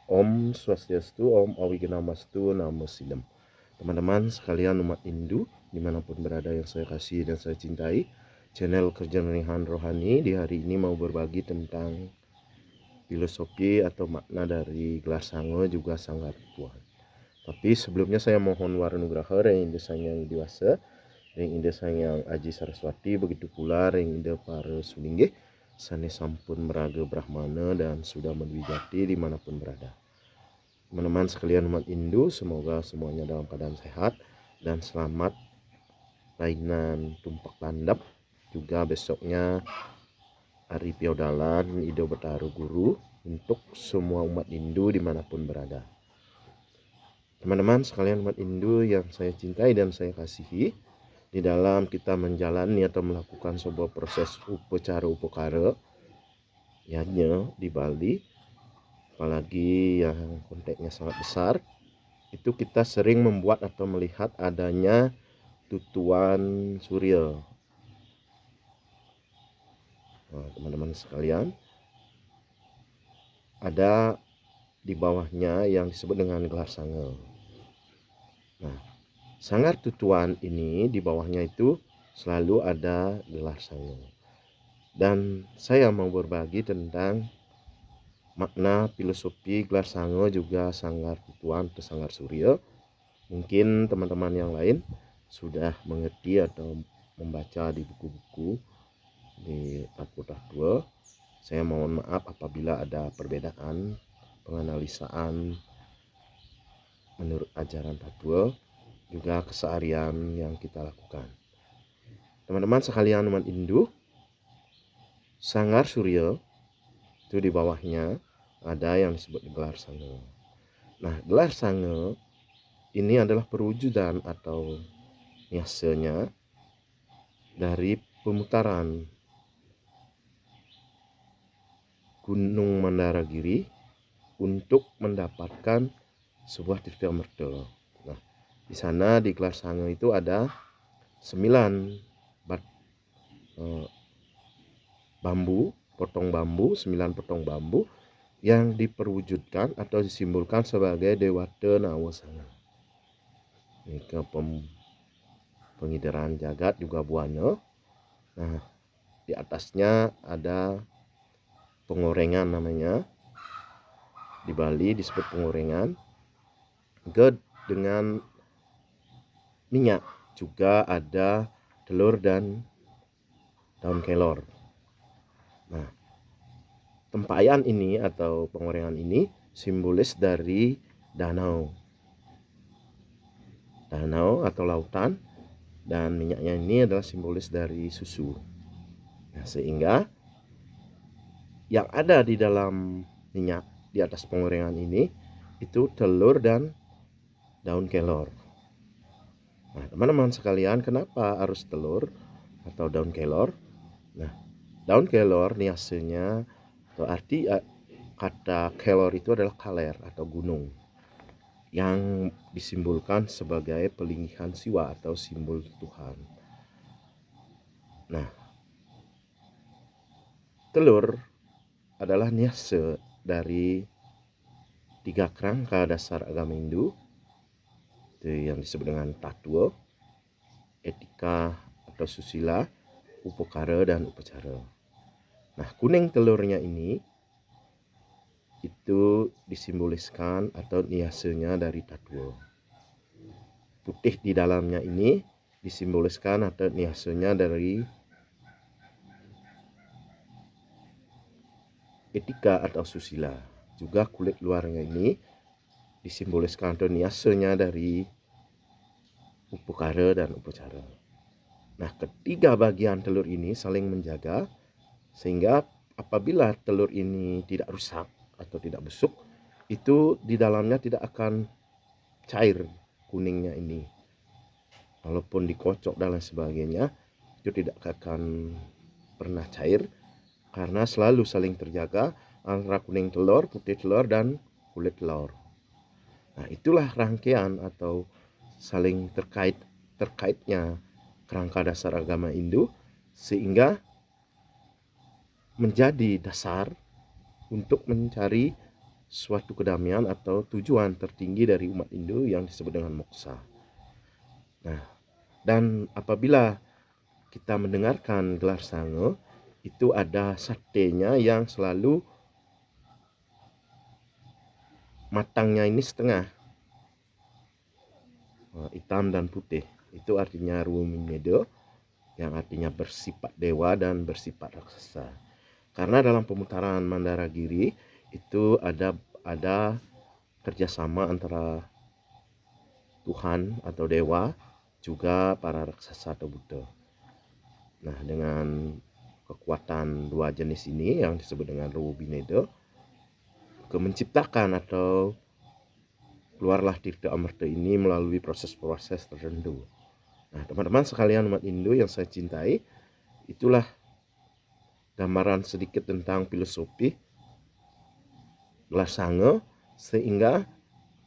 Om Swastiastu, Om Awigenamastu, Namo Sidam. Teman-teman sekalian umat Hindu dimanapun berada yang saya kasih dan saya cintai, channel Kejernihan Rohani di hari ini mau berbagi tentang filosofi atau makna dari gelar sango juga sanggar Tuhan. Tapi sebelumnya saya mohon warunugraha yang desanya yang dewasa, yang indesanya Aji Saraswati, begitu pula yang inde para sulinggih sane sampun meraga Brahmana dan sudah menwijati dimanapun berada. Teman-teman sekalian umat Hindu, semoga semuanya dalam keadaan sehat dan selamat lainan tumpak landap. Juga besoknya hari Piodalan Ido Bertaruh Guru untuk semua umat Hindu dimanapun berada. Teman-teman sekalian umat Hindu yang saya cintai dan saya kasihi, di dalam kita menjalani atau melakukan sebuah proses upacara upakara yanya di Bali, apalagi yang konteksnya sangat besar, itu kita sering membuat atau melihat adanya tutuan surya. Nah, teman-teman sekalian, ada di bawahnya yang disebut dengan gelar sangga. Nah, sanggar tutuan ini di bawahnya itu selalu ada gelar sangga. Dan saya mau berbagi tentang makna filosofi gelar sangga juga sanggar tutuan atau sanggar surya. Mungkin teman-teman yang lain sudah mengerti atau membaca di buku-buku di Tatwa. Saya mohon maaf apabila ada perbedaan penganalisaan menurut ajaran Tatwa juga keseharian yang kita lakukan. Teman-teman sekalian umat Hindu, sanggar surya itu di bawahnya ada yang disebut gelar sangga. Nah, gelar sangga ini adalah perwujudan atau biasanya dari pemutaran Gunung Mandaragiri untuk mendapatkan sebuah tirta merta. Nah, di sana di gelar sangga itu ada 9 bambu, 9 potong bambu yang diperwujudkan atau disimbolkan sebagai Dewata Nawasangga. Ini ke pengidaran jagat juga buahnya. Nah, di atasnya ada pengorengan namanya. Di Bali disebut pengorengan. Dengan minyak, juga ada telur dan daun kelor. Nah, tempayan ini atau pengorengan ini simbolis dari danau atau lautan, dan minyaknya ini adalah simbolis dari susu. Nah, sehingga yang ada di dalam minyak di atas pengorengan ini itu telur dan daun kelor. Nah, teman-teman sekalian, kenapa harus telur atau daun kelor? Nah, daun kelor niasenya atau arti kata kelor itu adalah kaler atau gunung yang disimbolkan sebagai pelinggihan siwa atau simbol Tuhan. Nah, telur adalah niase dari 3 kerangka dasar agama Hindu, itu yang disebut dengan Tatwa, etika atau susila, upakara dan upacara. Nah, kuning telurnya ini itu disimboliskan atau niasenya dari Tatwa. Putih di dalamnya ini disimboliskan atau niasenya dari etika atau susila. Juga kulit luarnya ini disimboliskan atau niasenya dari upakara dan upacara. Nah, ketiga bagian telur ini saling menjaga sehingga apabila telur ini tidak rusak atau tidak busuk, itu di dalamnya tidak akan cair kuningnya ini. Walaupun dikocok dan lain sebagainya, itu tidak akan pernah cair karena selalu saling terjaga antara kuning telur, putih telur, dan kulit telur. Nah, itulah rangkaian atau saling terkaitnya kerangka dasar agama Hindu sehingga menjadi dasar untuk mencari suatu kedamaian atau tujuan tertinggi dari umat Hindu yang disebut dengan moksa. Nah, dan apabila kita mendengarkan gelar sange, itu ada satenya yang selalu matangnya ini setengah, hitam dan putih. Itu artinya Ruwamida, yang artinya bersifat dewa dan bersifat raksasa. Karena dalam pemutaran Mandaragiri itu ada kerjasama antara Tuhan atau dewa juga para raksasa atau Buddha. Nah, dengan kekuatan dua jenis ini yang disebut dengan Ruwamida, menciptakan atau keluarlah Tirta Amarta ini melalui proses-proses tertentu. Nah, teman-teman sekalian umat Hindu yang saya cintai, itulah gambaran sedikit tentang filosofi gelar sange, sehingga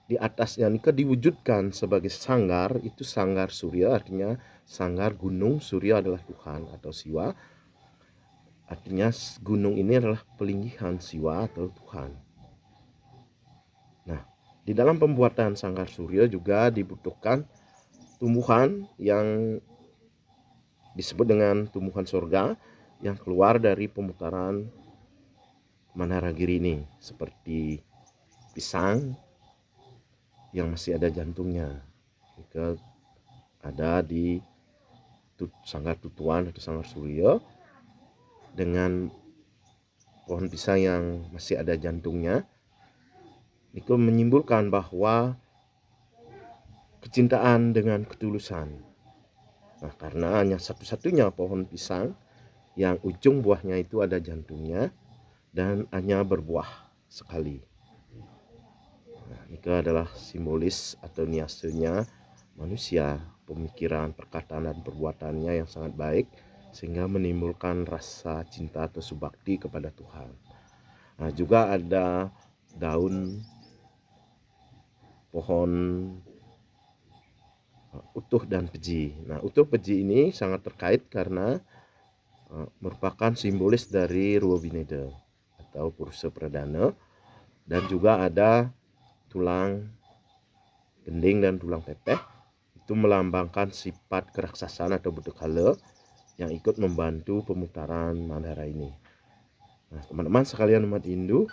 di atasnya ini diwujudkan sebagai sanggar. Itu sanggar surya, artinya sanggar gunung. Surya adalah Tuhan atau Siwa, artinya gunung ini adalah pelinggihan Siwa atau Tuhan. Nah, di dalam pembuatan sanggar surya juga dibutuhkan tumbuhan yang disebut dengan tumbuhan surga yang keluar dari pemutaran Mandaragiri ini, seperti pisang yang masih ada jantungnya. Jika ada di sanggar tutuan atau sanggar surya, dengan pohon pisang yang masih ada jantungnya, itu menyimpulkan bahwa kecintaan dengan ketulusan. Nah, karena hanya satu-satunya pohon pisang yang ujung buahnya itu ada jantungnya dan hanya berbuah sekali. Nah, ini adalah simbolis atau niasenya manusia, pemikiran, perkataan, dan perbuatannya yang sangat baik sehingga menimbulkan rasa cinta atau subakti kepada Tuhan. Nah, juga ada daun pohon utuh dan peji. Nah, utuh peji ini sangat terkait karena merupakan simbolis dari Ruwamida atau Purusa Pradana, dan juga ada tulang gending dan tulang pepeh. Itu melambangkan sifat keraksasaan atau Buddhakala yang ikut membantu pemutaran Mandara ini. Nah, teman-teman sekalian umat Hindu,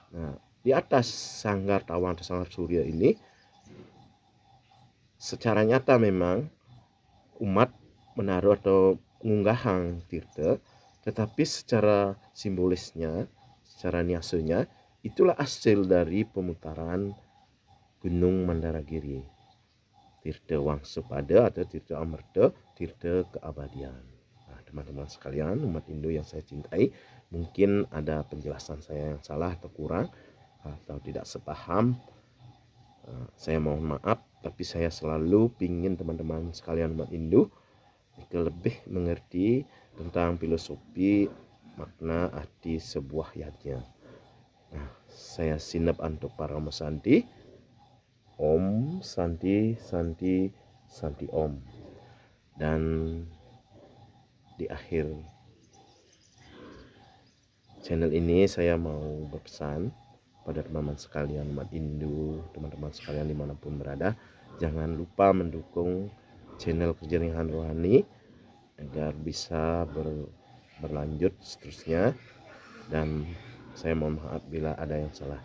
nah, di atas sanggar tawan atau sanggar surya ini secara nyata memang umat menaruh atau mengunggahang tirta, tetapi secara simbolisnya, secara niasanya, itulah hasil dari pemutaran Gunung Mandaragiri, Tirta Wangsapada atau Tirta Amarta, Tirta keabadian. Nah, teman-teman sekalian umat Hindu yang saya cintai, mungkin ada penjelasan saya yang salah atau kurang atau tidak sepaham, saya mohon maaf, tapi saya selalu ingin teman-teman sekalian umat Hindu lebih mengerti tentang filosofi, makna, arti sebuah yatnya. Nah, saya sinap untuk para Santi. Om Santi Santi Santi Om. Dan di akhir channel ini saya mau berpesan pada teman-teman sekalian umat Hindu, teman-teman sekalian dimanapun berada, jangan lupa mendukung channel Kejernihan Rohani agar bisa berlanjut seterusnya, dan saya mohon maaf bila ada yang salah.